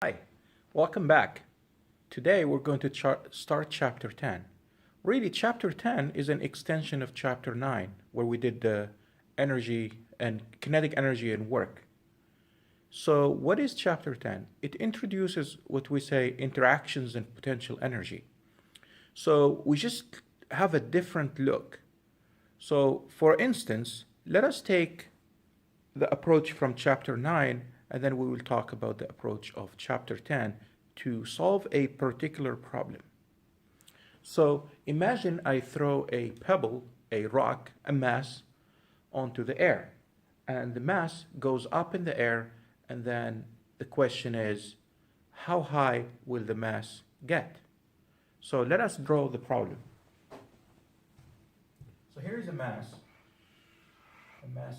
Hi, welcome back. Today we're going to start chapter 10. Really, chapter 10 is an extension of chapter 9, where we did the energy and kinetic energy and work. So, what is chapter 10? It introduces what we say interactions and potential energy. So, we just have a different look. So, for instance, let us take the approach from chapter 9, and then we will talk about the approach of chapter 10 to solve a particular problem. So imagine I throw a pebble, a rock, a mass onto the air, and the mass goes up in the air, and then the question is, how high will the mass get? So let us draw the problem. So here is a mass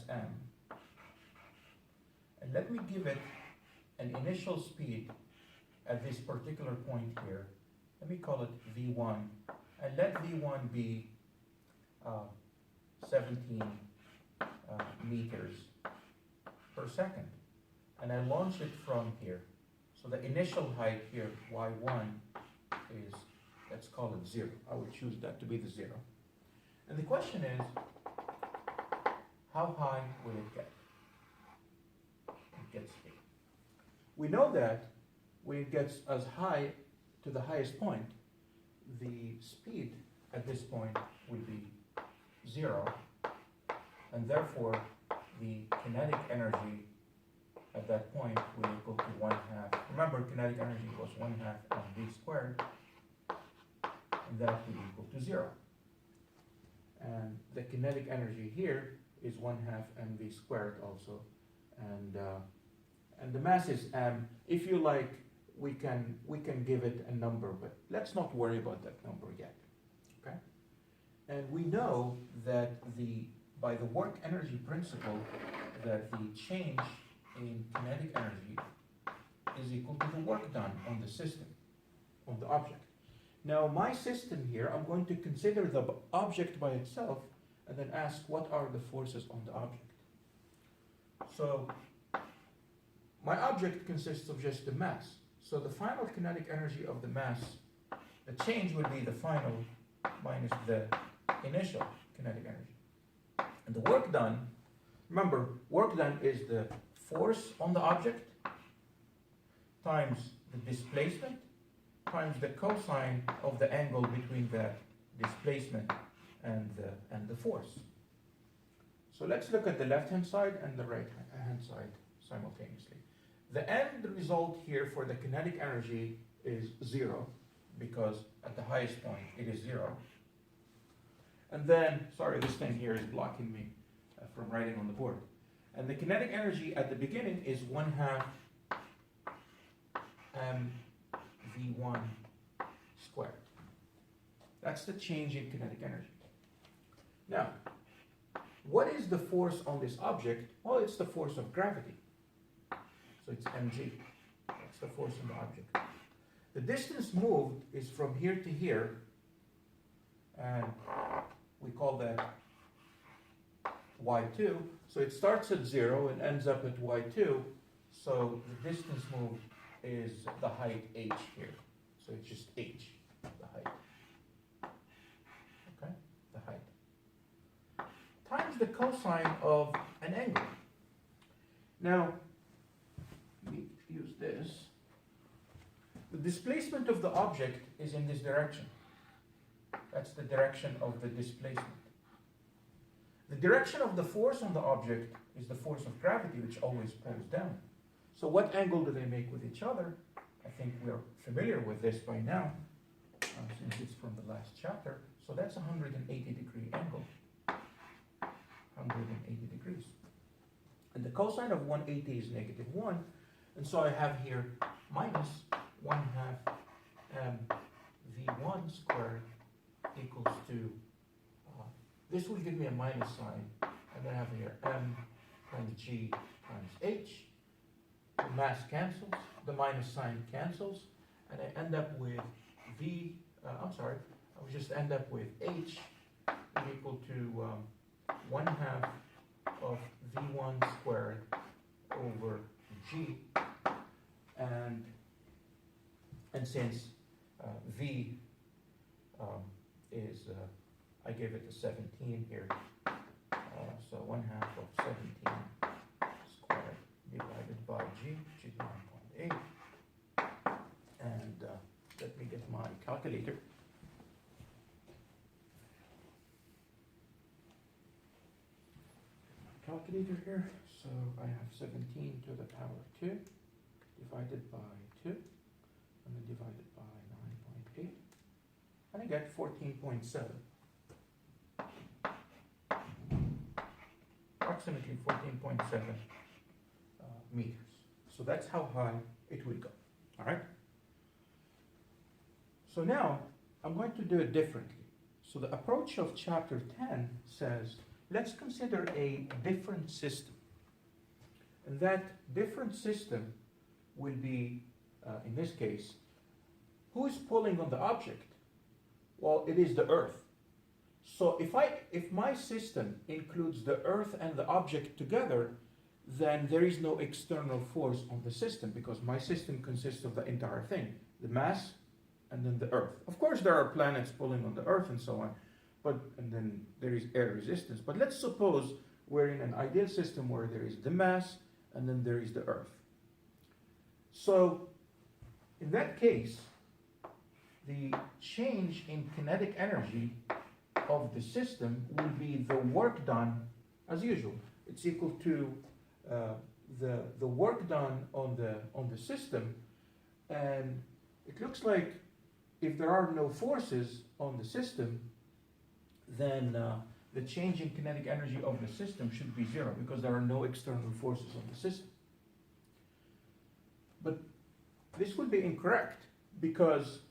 M, and let me give it an initial speed at this particular point here. Let me call it V1, and let V1 be 17 meters per second. And I launch it from here. So the initial height here, Y1, is, let's call it 0. I would choose that to be the 0. And the question is, how high will it get? It gets here. We know that when it gets as high to the highest point, the speed at this point will be 0, and therefore the kinetic energy at that point will equal to 1/2. Remember, kinetic energy was 1/2 mv squared, and that will equal to 0. And the kinetic energy here is 1/2 mv squared also, and the mass is m. If you like, we can give it a number, but let's not worry about that number yet. Okay? And we know that by the work energy principle, that the change in kinetic energy is equal to the work done on the system, on the object. Now, my system here, I'm going to consider the object by itself and then ask what are the forces on the object. So, my object consists of just the mass. So the final kinetic energy of the mass, the change will be the final minus the initial kinetic energy. And the work done, remember, work done is the force on the object times the displacement times the cosine of the angle between the displacement and the force. So let's look at the left-hand side and the right-hand side simultaneously. The end result here for the kinetic energy is 0, because at the highest point it is 0. And then, sorry, this thing here is blocking me from writing on the board. And the kinetic energy at the beginning is 1/2 mv1 squared. That's the change in kinetic energy. Now, what is the force on this object? Well, it's the force of gravity. So it's mg. That's the force on the object. The distance moved is from here to here, and we call that y2. So it starts at 0 and ends up at y2. So the distance moved is the height h here. So it's just h, the height. Okay, the height. Times the cosine of an angle. Now, let me use this. The displacement of the object is in this direction. That's the direction of the displacement. The direction of the force on the object is the force of gravity, which always pulls down. So what angle do they make with each other? I think we're familiar with this by now, since it's from the last chapter. So that's a 180-degree angle. 180 degrees. And the cosine of 180 is -1. And so I have here minus 1/2 mv1 squared equals to, this will give me a minus sign. And then I have here m times g times h. The mass cancels, the minus sign cancels, and I end up with I would just end up with h equal to 1/2 of v1 squared over g, and And since V is, I gave it a 17 here, so 1/2 of 17 squared divided by G, which is 9.8. And let me get my calculator. Calculator here, so I have 17 to the power 2 divided by 2 and then divided by 9.8 and I get 14.7, approximately 14.7 meters. So that's how high it will go. All right. So now I'm going to do it differently. So the approach of chapter 10 says, let's consider a different system. And that different system will be, in this case, who is pulling on the object? Well, it is the Earth. So if my system includes the Earth and the object together, then there is no external force on the system because my system consists of the entire thing, the mass and then the Earth. Of course, there are planets pulling on the Earth and so on, and then there is air resistance. But let's suppose we're in an ideal system where there is the mass and then there is the Earth. So in that case, the change in kinetic energy of the system will be the work done as usual. It's equal to the work done on the system, and it looks like if there are no forces on the system, then the change in kinetic energy of the system should be 0 because there are no external forces on the system. But this would be incorrect because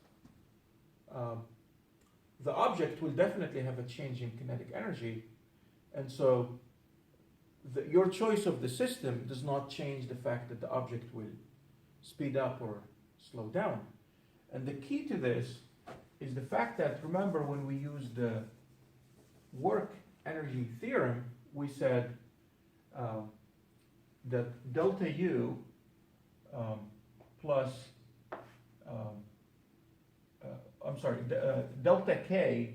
the object will definitely have a change in kinetic energy, and so your choice of the system does not change the fact that the object will speed up or slow down. And the key to this is the fact that, remember, when we used the work energy theorem, we said that delta U plus delta K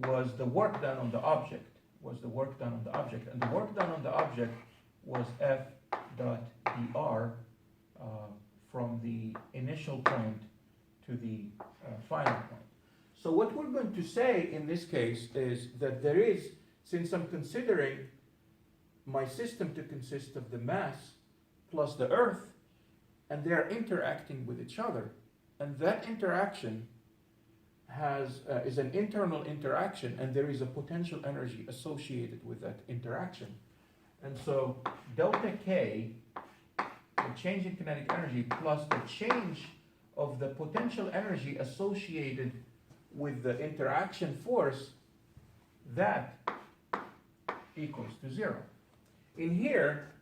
was the work done on the object, and the work done on the object was F dot dr from the initial point to the final point. So what we're going to say in this case is that there is, since I'm considering my system to consist of the mass plus the Earth, and they're interacting with each other, and that interaction is an internal interaction, and there is a potential energy associated with that interaction. And so delta K, the change in kinetic energy, plus the change of the potential energy associated with the interaction force, that equals to 0. In here,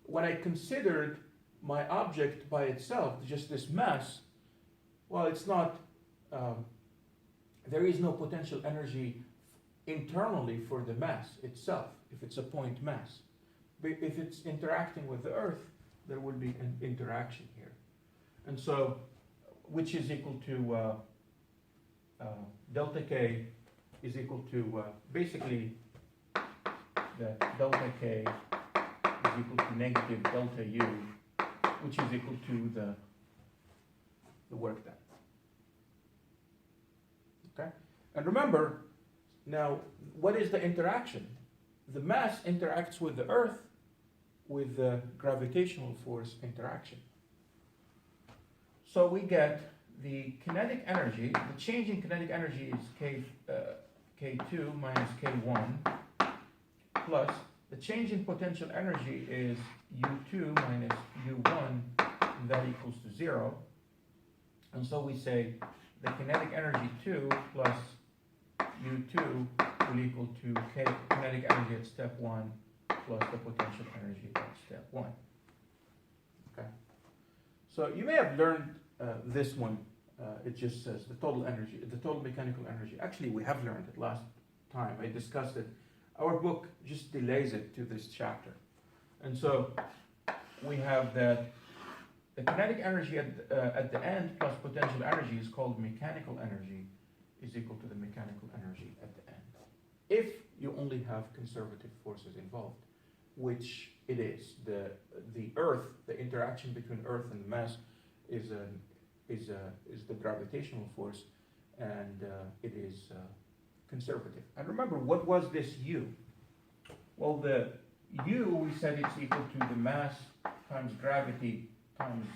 when I considered my object by itself, just this mass, well, it's not, there is no potential energy internally for the mass itself, if it's a point mass. But if it's interacting with the Earth, there will be an interaction here. And so, which is equal to delta K is equal to, basically, the delta K is equal to negative delta U, which is equal to the work done. Okay? And remember, now, what is the interaction? The mass interacts with the Earth with the gravitational force interaction. So we get the kinetic energy, the change in kinetic energy is K2 minus K1, plus the change in potential energy is U2 minus U1, and that equals to 0. And so we say the kinetic energy 2 plus U2 will equal to kinetic energy at step 1 plus the potential energy at step 1. Okay. So you may have learned this one. It just says the total energy, the total mechanical energy. Actually, we have learned it last time. I discussed it. Our book just delays it to this chapter. And so we have that the kinetic energy at the end plus potential energy is called mechanical energy, is equal to the mechanical energy at the end. If you only have conservative forces involved, which it is. The Earth, the interaction between Earth and mass is the gravitational force, and it is conservative. And remember, what was this U? Well, the U, we said it's equal to the mass times gravity times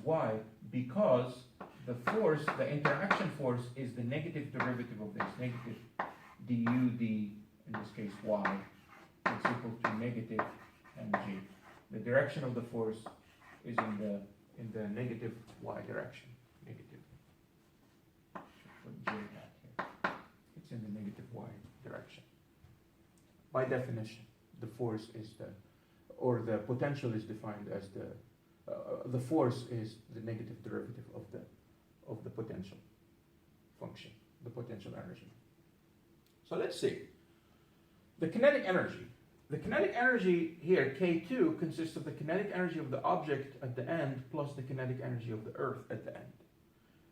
y, because the force, the interaction force, is the negative derivative of this, negative du d, in this case y, is equal to negative mg. The direction of the force is in the negative y direction. Negative. Should put j back here. It's in the negative y direction. By definition, the force is the potential is defined as the force is the negative derivative of the potential function, the potential energy. So let's see. The kinetic energy. The kinetic energy here, K2, consists of the kinetic energy of the object at the end plus the kinetic energy of the Earth at the end.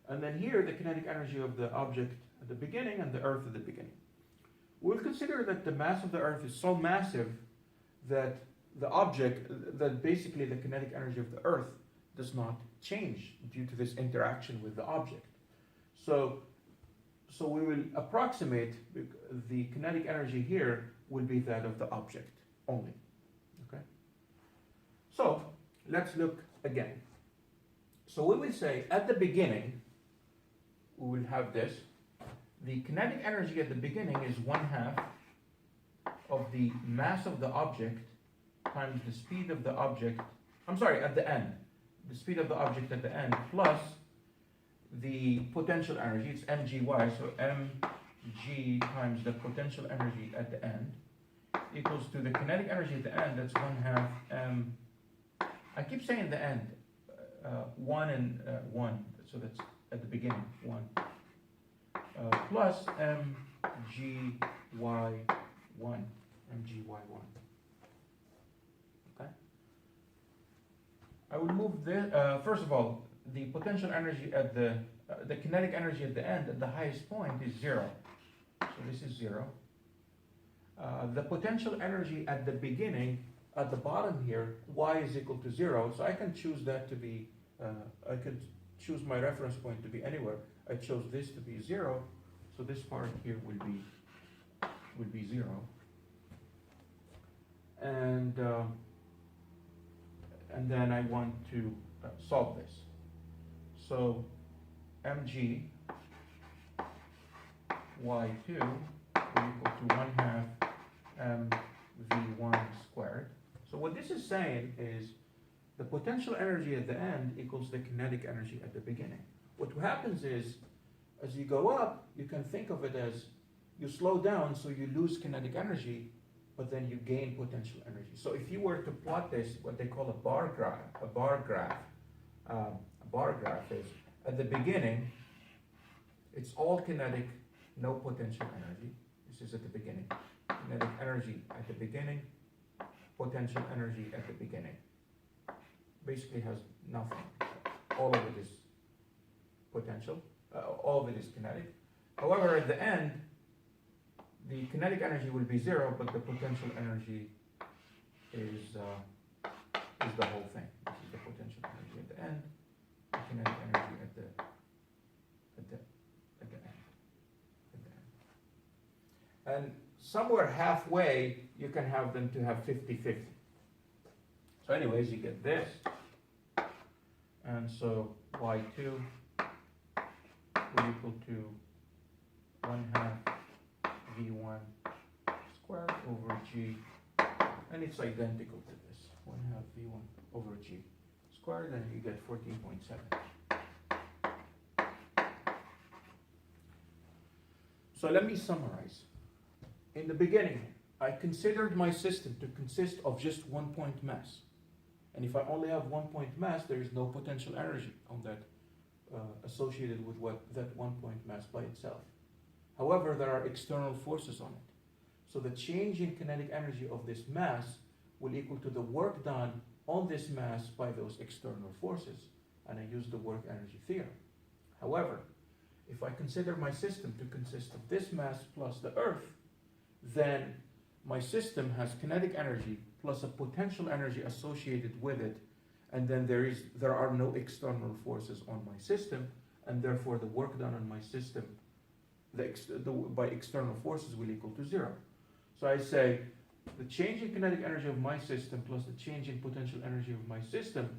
And then here, the kinetic energy of the object at the beginning and the Earth at the beginning. We'll consider that the mass of the Earth is so massive that that basically the kinetic energy of the Earth does not change due to this interaction with the object. So we will approximate the kinetic energy here will be that of the object only. Okay? So let's look again. So we will say at the beginning, we will have this. The kinetic energy at the beginning is 1/2 of the mass of the object times the speed of the object, at the end. The speed of the object at the end plus the potential energy, it's mgy, so mg times the potential energy at the end equals to the kinetic energy at the end, that's 1/2 m, I keep saying the end, 1 and 1, so that's at the beginning, 1, plus mgy1, mgy1. Okay? I will move this, first of all, the potential energy at the kinetic energy at the end, at the highest point, is 0. So this is 0. The potential energy at the beginning, at the bottom here, y is equal to 0. So I can choose that to be, I could choose my reference point to be anywhere. I chose this to be 0. So this part here will be 0. And then I want to solve this. So mg y2 will equal to 1/2 mv1 squared. So what this is saying is the potential energy at the end equals the kinetic energy at the beginning. What happens is, as you go up, you can think of it as you slow down, so you lose kinetic energy, but then you gain potential energy. So if you were to plot this, what they call a bar graph is, at the beginning, it's all kinetic, no potential energy. This is at the beginning. Kinetic energy at the beginning, potential energy at the beginning. Basically has nothing. All of it is potential, all of it is kinetic. However, at the end, the kinetic energy will be 0, but the potential energy is the whole thing. This is the potential energy at the end, the kinetic energy at the end. And somewhere halfway, you can have them to have 50-50. So anyways, you get this. And so y2 will equal to 1/2 v1 squared over g, and it's identical to this, 1/2 v1 over g squared, and you get 14.7. So let me summarize. In the beginning, I considered my system to consist of just 1 point mass. And if I only have 1 point mass, there is no potential energy on that associated with that 1 point mass by itself. However, there are external forces on it. So the change in kinetic energy of this mass will equal to the work done on this mass by those external forces, and I use the work energy theorem. However, if I consider my system to consist of this mass plus the Earth, then my system has kinetic energy plus a potential energy associated with it, and then there are no external forces on my system, and therefore the work done on my system by external forces will equal to zero. So I say the change in kinetic energy of my system plus the change in potential energy of my system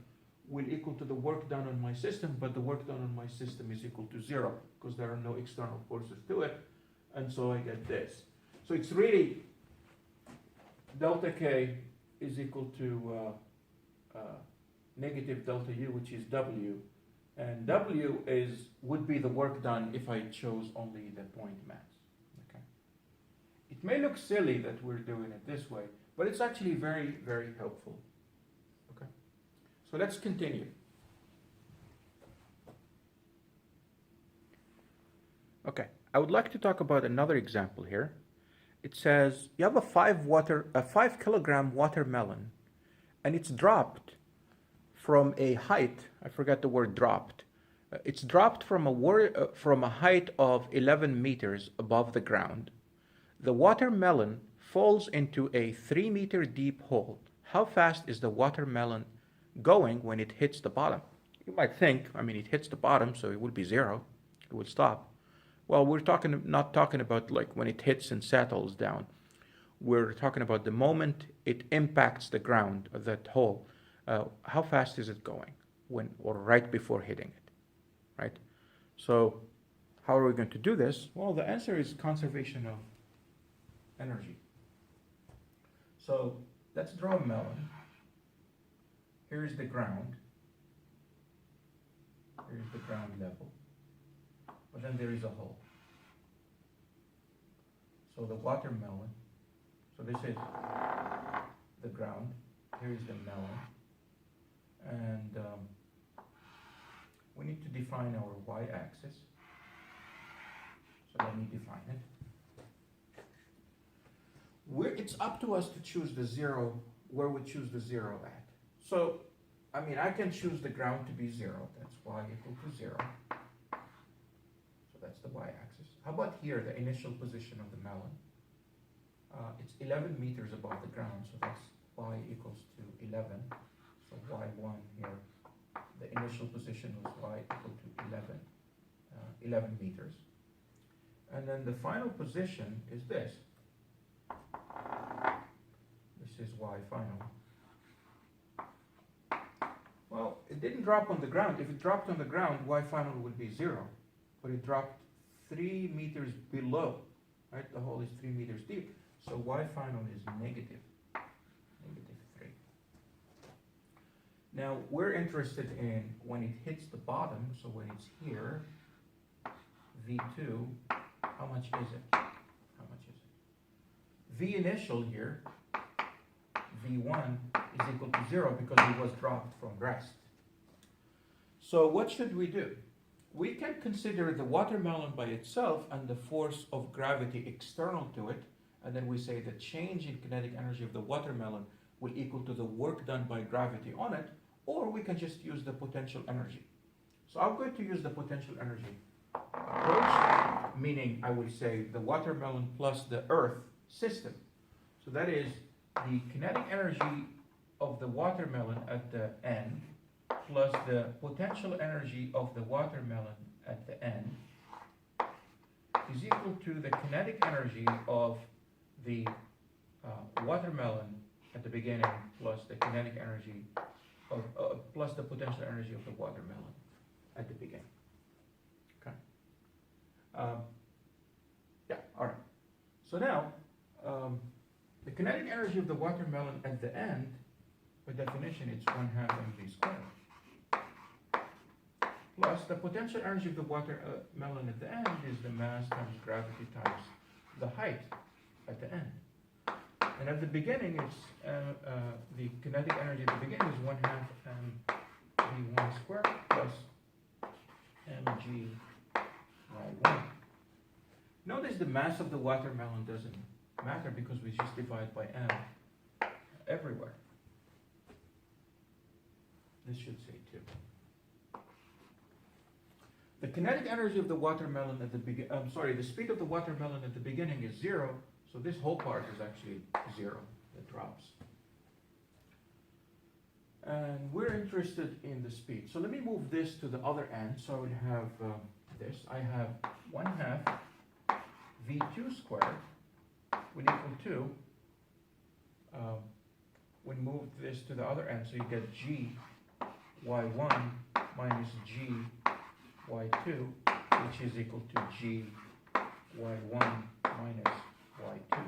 will equal to the work done on my system, but the work done on my system is equal to zero because there are no external forces to it, and so I get this. So it's really delta K is equal to negative delta U, which is W, and W would be the work done if I chose only the point mass. Okay. It may look silly that we're doing it this way, but it's actually very, very helpful. Okay. So let's continue. Okay, I would like to talk about another example here. It says you have a 5 kilogram watermelon, and it's dropped from a height. I forgot the word dropped. It's dropped from a height of 11 meters above the ground. The watermelon falls into a 3-meter deep hole. How fast is the watermelon going when it hits the bottom? You might think, it hits the bottom, so it will be zero. It will stop. Well, we're not talking about like when it hits and settles down. We're talking about the moment it impacts the ground, that hole. How fast is it going or right before hitting it, right? So how are we going to do this? Well, the answer is conservation of energy. So let's draw a melon. Here's the ground. Here's the ground level. But then there is a hole. So the watermelon, so this is the ground. Here is the melon. And we need to define our y-axis. So let me define it. It's up to us to choose the zero, where we choose the zero at. So, I can choose the ground to be zero. That's y equal to zero. So that's the y-axis. How about here, the initial position of the melon? It's 11 meters above the ground, so that's y equals to 11. So y1 here, the initial position was y equal to 11 meters. And then the final position is this. This is y final. Well, it didn't drop on the ground. If it dropped on the ground, y final would be zero. But it dropped 3 meters below, right? The hole is 3 meters deep. So y final is negative 3. Now, we're interested in when it hits the bottom, so when it's here, V2, how much is it? How much is it? V initial here, V1, is equal to 0 because it was dropped from rest. So what should we do? We can consider the watermelon by itself and the force of gravity external to it, and then we say the change in kinetic energy of the watermelon will equal to the work done by gravity on it, or we can just use the potential energy. So I'm going to use the potential energy approach, meaning I will say the watermelon plus the Earth system. So that is the kinetic energy of the watermelon at the end plus the potential energy of the watermelon at the end is equal to the kinetic energy of the watermelon at the beginning plus the kinetic energy of plus the potential energy of the watermelon at the beginning. Okay. Yeah. All right. So now the kinetic energy of the watermelon at the end, by definition, it's 1/2 mv squared. Plus the potential energy of the watermelon at the end is the mass times gravity times the height at the end. And at the beginning, it's the kinetic energy at the beginning is 1/2 mv1 squared plus mg y1. Notice the mass of the watermelon doesn't matter because we just divide by m everywhere. This should say 2. The kinetic energy of the watermelon at the the speed of the watermelon at the beginning is 0, so this whole part is actually 0. It drops. And we're interested in the speed. So let me move this to the other end. So I would have this. I have 1/2 v2 squared would equal to, we move this to the other end, so you get g y1 minus g y2, which is equal to g y1 minus y2.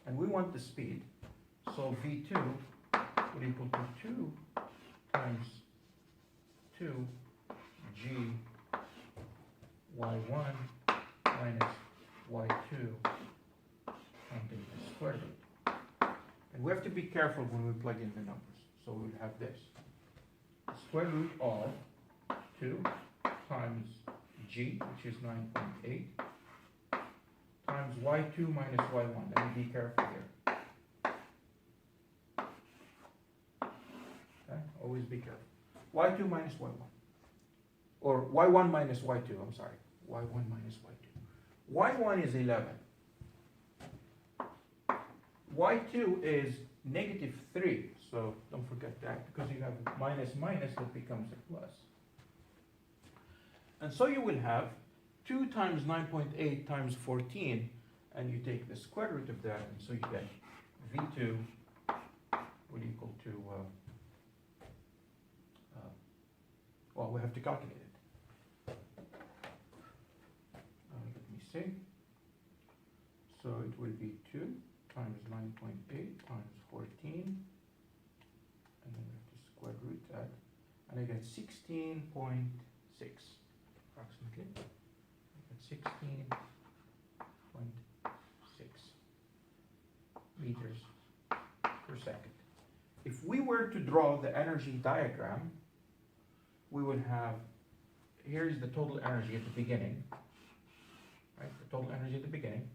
And we want the speed, so v2 would equal to 2 times 2 g y1 minus y2 times the square root. And we have to be careful when we plug in the numbers. So we would have this. Square root of 2 times g, which is 9.8, times y2 minus y1. Let me be careful here. Okay? Always be careful. y2 minus y1. Or y1 minus y2, I'm sorry. y1 minus y2. y1 is 11. y2 is negative 3. So don't forget that, because you have minus minus, that becomes a plus. And so you will have 2 times 9.8 times 14, and you take the square root of that, and so you get v2 would equal to, well, we have to calculate it. Let me see. So it will be 2 times 9.8 times 14. And then we have to square root that, and I get 16.6 approximately. I get 16.6 meters per second. If we were to draw the energy diagram, we would have, here's the total energy at the beginning, right? The total energy at the beginning,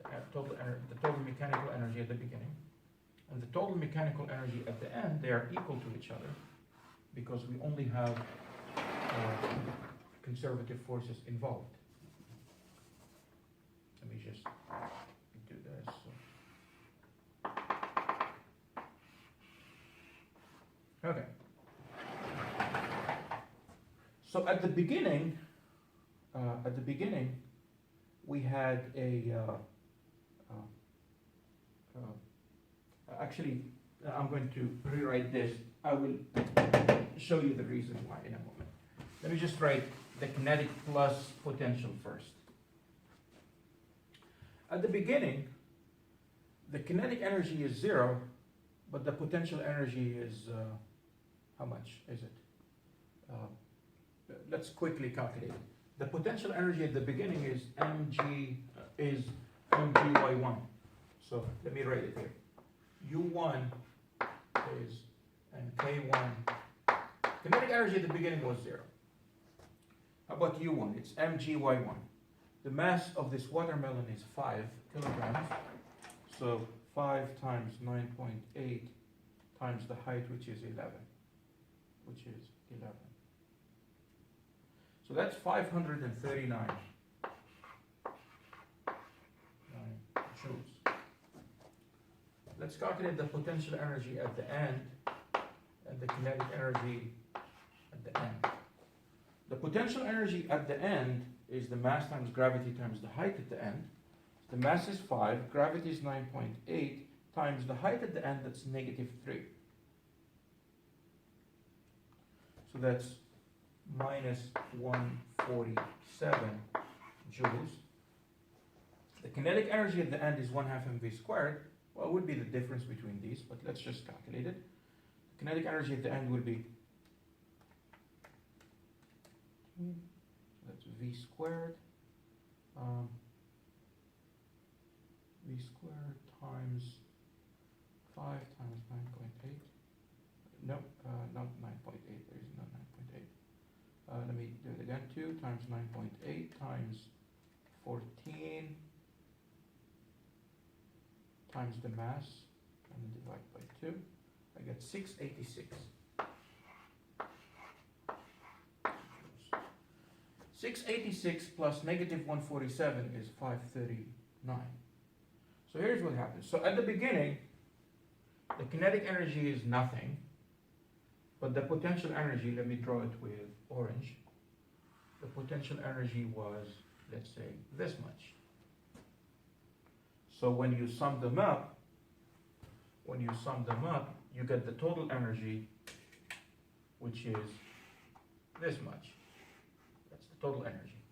the total mechanical energy at the beginning. And the total mechanical energy at the end, they are equal to each other because we only have conservative forces involved. Let me just do this. Okay. So at the beginning, we had a actually, I'm going to rewrite this. I will show you the reason why in a moment. Let me just write the kinetic plus potential first. At the beginning, the kinetic energy is 0, but the potential energy is, how much is it? Let's quickly calculate it. The potential energy at the beginning is mgy1. So let me write it here. U1 is, and K1, kinetic energy at the beginning was 0. How about U1? It's mgy1. The mass of this watermelon is 5 kilograms. So 5 times 9.8 times the height, which is 11. So that's 539 joules. Let's calculate the potential energy at the end and the kinetic energy at the end. The potential energy at the end is the mass times gravity times the height at the end. The mass is 5, gravity is 9.8 times the height at the end, that's negative 3. So that's minus 147 joules. The kinetic energy at the end is 1/2 mv squared. Well, it would be the difference between these, but let's just calculate it. The kinetic energy at the end will be, that's v squared. V squared times 5 times 9.8. No, not 9.8. There is no 9.8. Let me do it again. 2 times 9.8 times 14 times the mass, and divide by 2. I get 686. 686 plus negative 147 is 539. So here's what happens. So at the beginning, the kinetic energy is nothing, but the potential energy, let me draw it with orange. The potential energy was, let's say, this much. So when you sum them up, you get the total energy, which is this much. That's the total energy.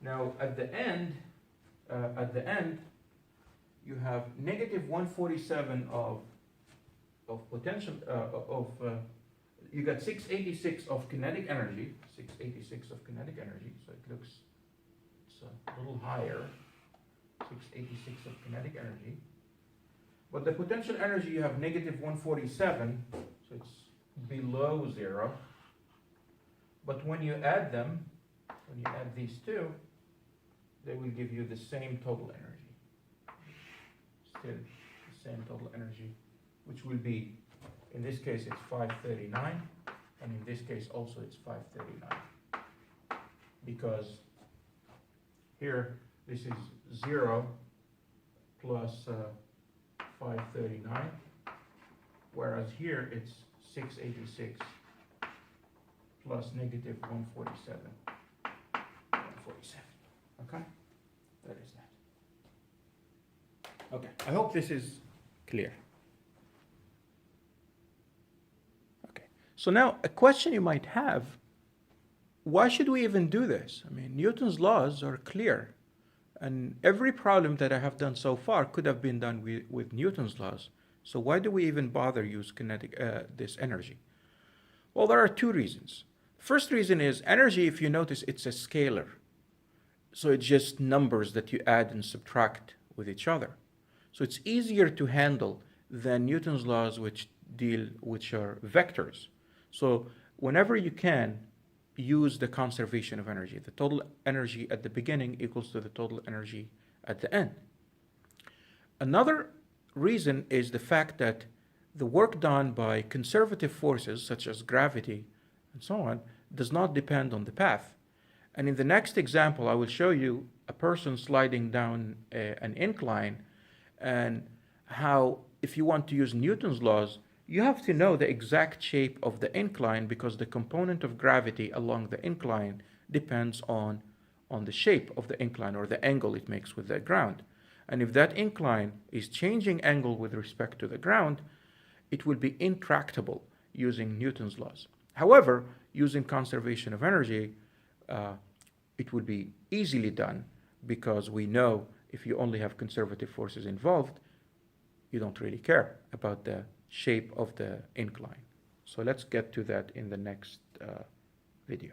Now at the end, you have negative 147 of potential you got 686 of kinetic energy, 686 of kinetic energy. So it looks it's a little higher. 686 of kinetic energy. But the potential energy you have negative 147, so it's below zero. But when you add them, when you add these two, they will give you the same total energy. Still the same total energy, which will be, in this case it's 539, and in this case also it's 539. Because here this is 0 plus 539, whereas here it's 686 plus negative 147. 147. Okay? That is that. Okay, I hope this is clear. Okay, so now a question you might have, why should we even do this? I mean, Newton's laws are clear. And every problem that I have done so far could have been done with Newton's laws. So why do we even bother use kinetic this energy? Well, there are two reasons. First reason is energy, if you notice, it's a scalar. So it's just numbers that you add and subtract with each other. So it's easier to handle than Newton's laws, which are vectors. So whenever you can, use the conservation of energy. The total energy at the beginning equals to the total energy at the end. Another reason is the fact that the work done by conservative forces, such as gravity and so on, does not depend on the path. And in the next example, I will show you a person sliding down an incline, and how, if you want to use Newton's laws, you have to know the exact shape of the incline, because the component of gravity along the incline depends on the shape of the incline, or the angle it makes with the ground. And if that incline is changing angle with respect to the ground, it will be intractable using Newton's laws. However, using conservation of energy, it will be easily done, because we know if you only have conservative forces involved, you don't really care about the shape of the incline. So let's get to that in the next video.